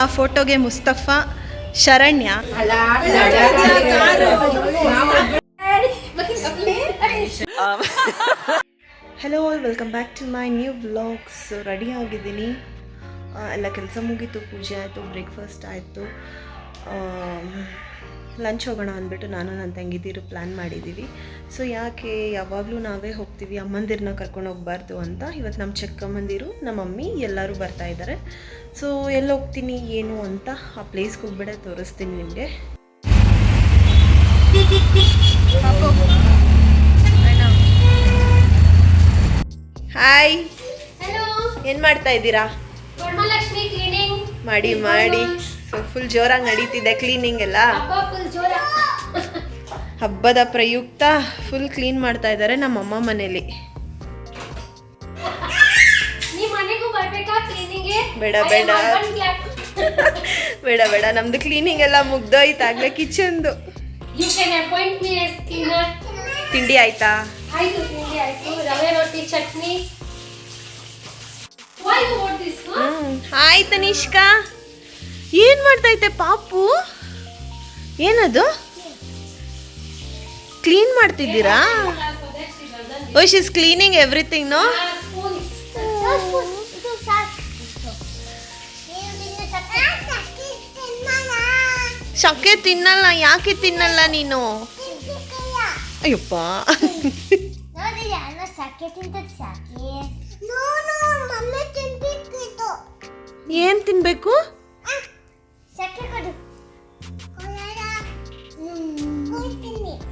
ಆ ಫೋಟೋಗೆ Mustafa, Sharanya. Hello, welcome back to my new vlogs. Ready ಆಗಿದ್ದೀನಿ, ಎಲ್ಲ ಕೆಲಸ ಮುಗೀತು, ಪೂಜೆ ಆಯಿತು, ಬ್ರೇಕ್ಫಾಸ್ಟ್ ಆಯಿತು, ಲಂಚ್ ಹೋಗೋಣ ಅಂದ್ಬಿಟ್ಟು ನಾನು ನನ್ನ ತಂಗಿದಿರು ಪ್ಲ್ಯಾನ್ ಮಾಡಿದ್ದೀವಿ. ಸೊ ಯಾಕೆ ಯಾವಾಗಲೂ ನಾವೇ ಹೋಗ್ತೀವಿ, ಅಮ್ಮಂದಿರನ್ನ ಕರ್ಕೊಂಡು ಹೋಗ್ಬಾರ್ದು ಅಂತ ಇವತ್ತು ನಮ್ಮ ಚಿಕ್ಕಮ್ಮಂದಿರು, ನಮ್ಮ ಮಮ್ಮಿ ಎಲ್ಲರೂ ಬರ್ತಾ ಇದ್ದಾರೆ. ಸೊ ಎಲ್ಲಿ ಹೋಗ್ತೀನಿ ಏನು ಅಂತ ಆ ಪ್ಲೇಸ್ಗೆ ಹೋಗ್ಬಿಡೆ ತೋರಿಸ್ತೀನಿ ನಿಮಗೆ. ಹಾಯ್, ಏನು ಮಾಡ್ತಾ ಇದ್ದೀರಾ? ಮಾಡಿ ಮಾಡಿ ಸೊ ಫುಲ್ ಜೋರಾಗಿ ನಡೀತಿದೆ ಕ್ಲೀನಿಂಗ್ ಎಲ್ಲ. ಹಬ್ಬದ ಪ್ರಯುಕ್ತ ಫುಲ್ ಕ್ಲೀನ್ ಮಾಡ್ತಾ ಇದ್ದಾರೆ ನಮ್ಮಮ್ಮ ಮನೇಲಿ. ಬೇಡ ಬೇಡ ಬೇಡ ಬೇಡ, ನಮ್ದು ಕ್ಲೀನಿಂಗ್ ಎಲ್ಲ ಮುಗ್ದೋಯ್ತಾಗ್ಲೇ ಕಿಚನ್ದು. ತಿಂಡಿ ಆಯ್ತಾ? ಹಾಯ್ ತನಿಷ್ಕಾ, ಏನ್ ಮಾಡ್ತೈತೆ ಪಾಪು? ಏನದು ಕ್ಲೀನ್ ಮಾಡ್ತಿದ್ದೀರಾ? Oh, she is cleaning everything. No, ಶಕ್ಕೆ ತಿನ್ನಲ್ಲ. ಯಾಕೆ ತಿನ್ನಲ್ಲ ನೀನು? ಅಯ್ಯಪ್ಪ, ಏನ್ ತಿನ್ಬೇಕು?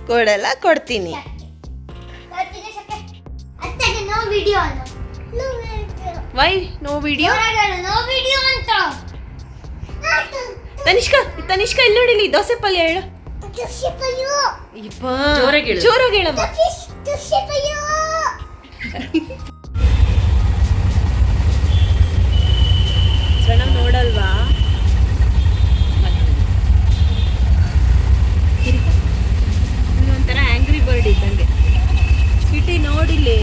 ಕೊಡಲ್ಲ, ಕೊಡ್ತೀನಿ. Why no video? Tanishka, Tanishka ಇಲ್ಲಿ ನೋಡಿಲಿ, ದೋಸೆ ಪಲ್ಯ ಹೇಳು. ಜೋರಾಗಿ ಹೇಳಮ್ಮ. ಪ್ರಣವ್ ನೋಡಲ್ವಾ? ಒಂಥರ ಆಂಗ್ರಿ ಬರ್ಡ್ ಇದ್ದಂಗೆ. ಕಿಟಿ ನೋಡಿಲ್ಲಿ.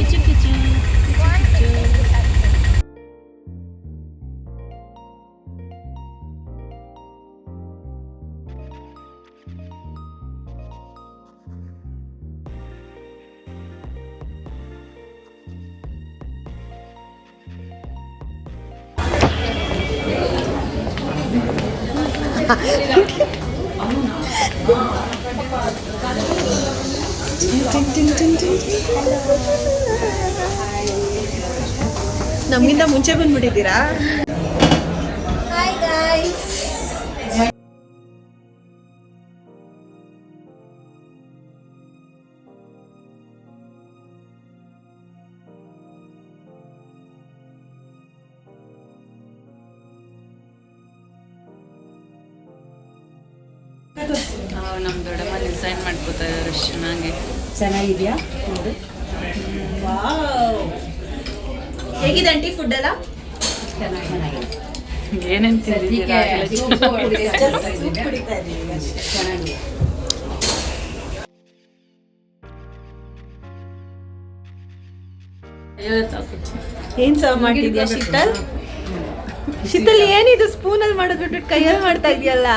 ನಮ್ಗಿಂತ ಮುಂಚೆ ಬಂದ್ಬಿಟ್ಟಿದ್ದೀರಾ? ಹಾಯ್ ಗೈಸ್, ನಮ್ಮ ದೊಡ್ಡಮ್ಮ ಡಿಸೈನ್ ಮಾಡ್ಕೋತಾ ಇದ್ದಾರೆ. ಚೆನ್ನಾಗಿದೆಯಾ? ಹೇಗಿದೆ ಆಂಟಿ ಫುಡ್ ಎಲ್ಲ? ಏನೇನು ತಿಂದಿದ್ದೀರಾ? ಏನ್ ಸರ್ವ್ ಮಾಡ್ತಿದ್ಯಾ ಶೀತಲ್? ಶೀತಲ್, ಏನಿದು ಸ್ಪೂನಲ್ಲಿ ಮಾಡೋದ್ಬಿಟ್ಟು ಕೈಯಲ್ಲಿ ಮಾಡ್ತಾ ಇದೆಯಲ್ಲ?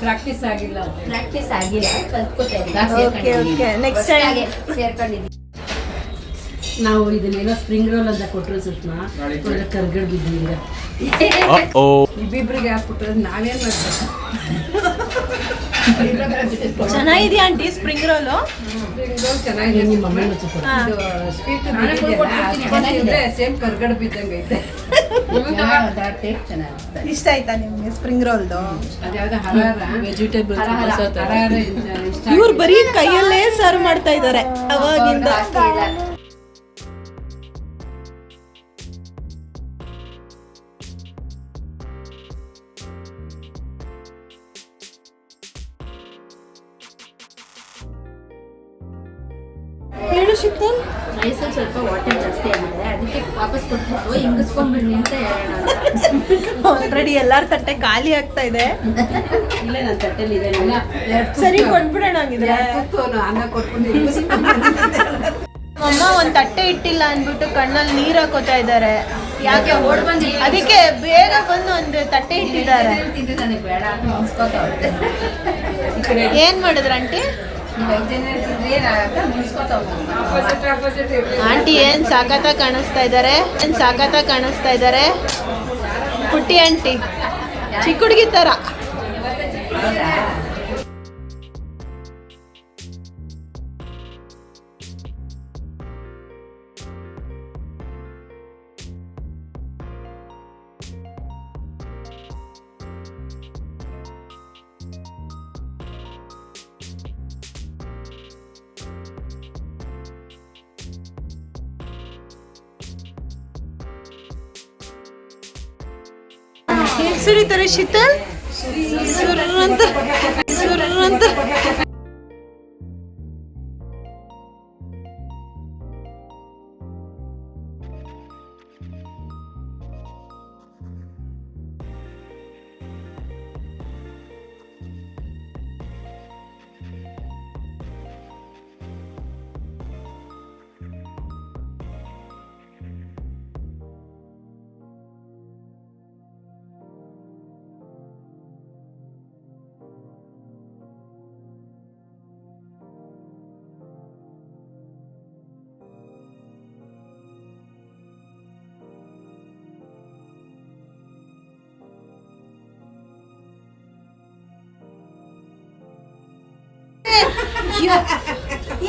ಪ್ರಾಕ್ಟೀಸ್ ಆಗಿಲ್ಲ. ಓಕೆ ಓಕೆ, ನೆಕ್ಸ್ಟ್ ಟೈಮ್ ನಾವು ಇದನ್ನೇನೋ ಸ್ಪ್ರಿಂಗ್ ರೋಲ್ ಅಂತ ಕೊಟ್ಟರು ಸುಷ್ಮಾ, ಕರ್ಗಡ್ ಬಿದ್ದಿಲ್ಲ. ಇಬ್ಬಿಬ್ರಿಗೆ ಹಾಕ್ಬಿಟ್ರೆ ನಾವೇನ್ ಮಾಡ್ಬೇಕು? ಚೆನ್ನಾಗಿದೆಯಾ aunty spring roll? Spring roll ಚೆನ್ನಾಗಿದೆ. ನಿಮ್ಮ ಮಮ್ಮಿ ಸ್ವೀಟ್ ಸೇಮ್ ಕರ್ಗಡ್ ಬಿದ್ದಂಗೆ ಐತೆ. ಇಷ್ಟ ಆಯ್ತಾ ನಿಮ್ಗೆ ಸ್ಪ್ರಿಂಗ್ ರೋಲ್ದು? ಅದ್ಯಾವ್ದು ಹರಾರ ವೆಜಿಟೇಬಲ್ ಇವ್ರು ಬರೀ ಕೈಯಲ್ಲೇ ಸರ್ವ್ ಮಾಡ್ತಾ ಇದ್ದಾರೆ ಅವಾಗಿಂದ. ಹೇಳು ಶೀತಲ್. ರೈಸಲ್ಲಿ ಸ್ವಲ್ಪ ವಾಟರ್ ಜಾಸ್ತಿ ಆಗಿದೆ, ಅದಕ್ಕೆ ವಾಪಸ್ ಕೊಟ್ಬಿಟ್ಟು ಹಿಂಗಿಸ್ಕೊಂಡ್ಬಿಡಿ ಅಂತ ಹೇಳೋಣ. ಆಲ್ರೆಡಿ ಎಲ್ಲಾರ ತಟ್ಟೆ ಖಾಲಿ ಆಗ್ತಾ ಇದೆ. ಇಲ್ಲ, ನನ್ನ ತಟ್ಟೆಲಿ ಇದೆ. ಸರಿ ಕೊಟ್ಬಿಡೋಣ. ಹಂಗಿದ್ರೆ ಅನ್ನ ಕೊಟ್ಕೊಂಡು ಅಮ್ಮ ಒಂದು ತಟ್ಟೆ ಇಟ್ಟಿಲ್ಲ ಅಂದ್ಬಿಟ್ಟು ಕಣ್ಣಲ್ಲಿ ನೀರು ಹಾಕೋತಾ ಇದ್ದಾರೆ. ಯಾಕೆ ಓಡ್ ಬಂದು ಅದಕ್ಕೆ ಬೇಗ ಬಂದು ಒಂದು ತಟ್ಟೆ ಇಟ್ಟಿದ್ದಾರೆ. ತಿಂದು ನನಗೆ ಬೇಡ ಅಂತ ಮುನ್ಸ್ಕೊತಾವ್ರೆ. ಏನ್ ಮಾಡಿದ್ರ ಆಂಟಿ? ನೀವು 5 ಜನ ತಿಂದ್ರೆ ಅಂತ ಮುನ್ಸ್ಕೊತಾವ್ರೆ. ಆಂಟಿ ಏನ್ ಸಾಕತ್ತ ಕಾಣಿಸ್ತಾ ಇದ್ದಾರೆ ಪುಟ್ಟಿ ಆಂಟಿ, ಚಿಕ್ಕ ಹುಡುಗಿ ತರ. ಹೇಗ್ ಸುರಿತಾರೆ ಶೀತಲ್? ಸುರ್ರಂತ.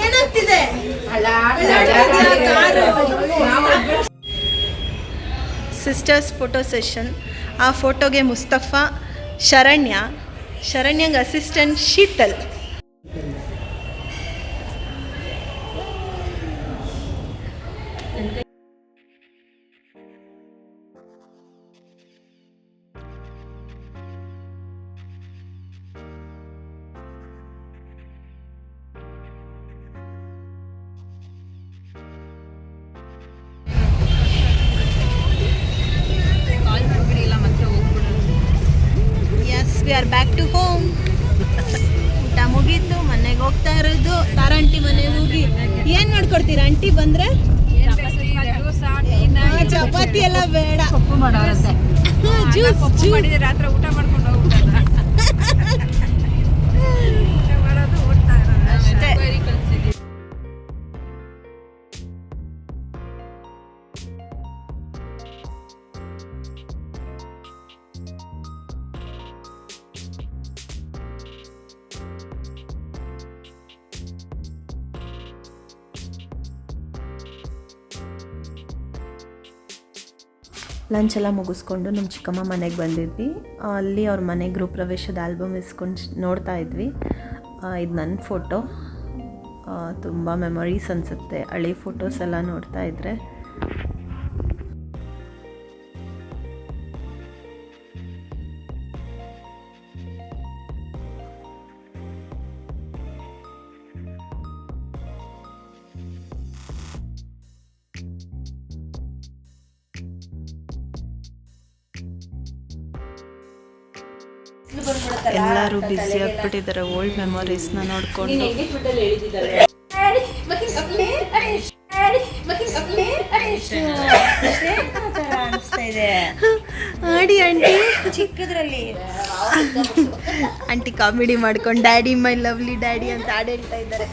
ಏನಾಗ್ತಿದೆ? Sisters photo session. ಆ ಫೋಟೋಗೆ ಮುಸ್ತಫಾ, ಶರಣ್ಯಂಗೆ assistant Sheetal. We are back to home. ಊಟ ಮುಗೀತು, ಮನೆಗೆ ಹೋಗ್ತಾ ಇರೋದು. ತಾರಂಟಿ ಮನೆಗೆ ಹೋಗಿ ಏನ್ ಮಾಡ್ಕೊಡ್ತೀರಾ ಆಂಟಿ ಬಂದ್ರೆ? ಚಪಾತಿ ಎಲ್ಲ ಬೇಡ, ಜ್ಯೂಸ್ ಮಾಡಿದ್ರೆ ರಾತ್ರಿ ಊಟ ಮಾಡ್ಕೊಂಡು ಹೋಗ್ಬಿಡೋದು ಅಷ್ಟೇ. ಲಂಚ್ ಎಲ್ಲ ಮುಗಿಸ್ಕೊಂಡು ನಮ್ಮ ಚಿಕ್ಕಮ್ಮ ಮನೆಗೆ ಬಂದಿದ್ವಿ. ಅಲ್ಲಿ ಅವ್ರ ಮನೆ ಗೃಹ ಪ್ರವೇಶದ ಆಲ್ಬಮ್ ಇಸ್ಕೊಂಡು ನೋಡ್ತಾ ಇದ್ವಿ. ಇದು ನನ್ನ ಫೋಟೋ. ತುಂಬ ಮೆಮೊರೀಸ್ ಅನಿಸುತ್ತೆ ಹಳೆ ಫೋಟೋಸ್ ಎಲ್ಲ ನೋಡ್ತಾ ಇದ್ದರೆ. ಎಲ್ಲರೂ ಬ್ಯುಸಿ ಆಗ್ಬಿಟ್ಟಿದ್ದಾರೆ ಓಲ್ಡ್ ಮೆಮೊರೀಸ್ನ ನೋಡ್ಕೊಂಡು. ಆಡಿ ಆಂಟಿ ಚಿಕ್ಕದ್ರಲ್ಲಿ ಆಂಟಿ ಕಾಮಿಡಿ ಮಾಡ್ಕೊಂಡು ಡ್ಯಾಡಿ ಮೈ ಲವ್ಲಿ ಡ್ಯಾಡಿ ಅಂತ ಹಾಡು ಹೇಳ್ತಾ ಇದ್ದಾರೆ.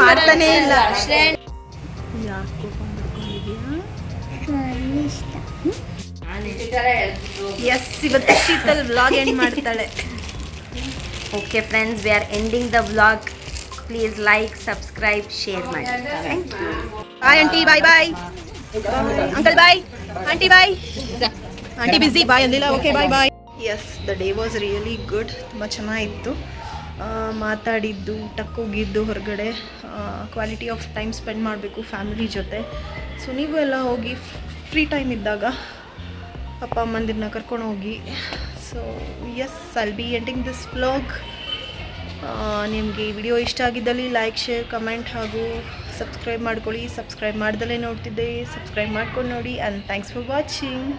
ಮಾಡ್ತಾನೆ ಇಲ್ಲ. ಎಸ್, ಇವತ್ತು ಶೀತಲ್ ವ್ಲಾಗ್ ಎಂಡ್ ಮಾಡ್ತಾಳೆ. Okay friends, we are ending the vlog. Please like, subscribe, share ಮಾಡಿ. Thank you. Bye aunty, bye bye. Uncle bye, aunty bye. Aunty busy, bye ಅಂದಿಲ್ಲ. Okay bye bye. Yes, the day was really good. ತುಂಬ ಚೆನ್ನಾಗಿತ್ತು. ಮಾತಾಡಿದ್ದು, ಊಟಕ್ಕೆ ಹೋಗಿದ್ದು ಹೊರಗಡೆ, quality of time spend ಮಾಡಬೇಕು family ಜೊತೆ. ಸೊ ನೀವು ಎಲ್ಲ ಹೋಗಿ ಫ್ರೀ ಟೈಮ್ ಇದ್ದಾಗ ಅಪ್ಪ ಅಮ್ಮಂದಿರನ್ನ ಕರ್ಕೊಂಡು ಹೋಗಿ. So yes, I'll be ending this vlog. ನಿಮಗೆ ಈ ವಿಡಿಯೋ ಇಷ್ಟ ಆಗಿದ್ದಲ್ಲಿ ಲೈಕ್, ಶೇರ್, ಕಮೆಂಟ್ ಹಾಗೂ ಸಬ್ಸ್ಕ್ರೈಬ್ ಮಾಡ್ಕೊಳ್ಳಿ. ಸಬ್ಸ್ಕ್ರೈಬ್ ಮಾಡ್ದಲೇ ನೋಡ್ತಿದ್ದೆ, ಸಬ್ಸ್ಕ್ರೈಬ್ ಮಾಡ್ಕೊಂಡು ನೋಡಿ. And thanks for watching.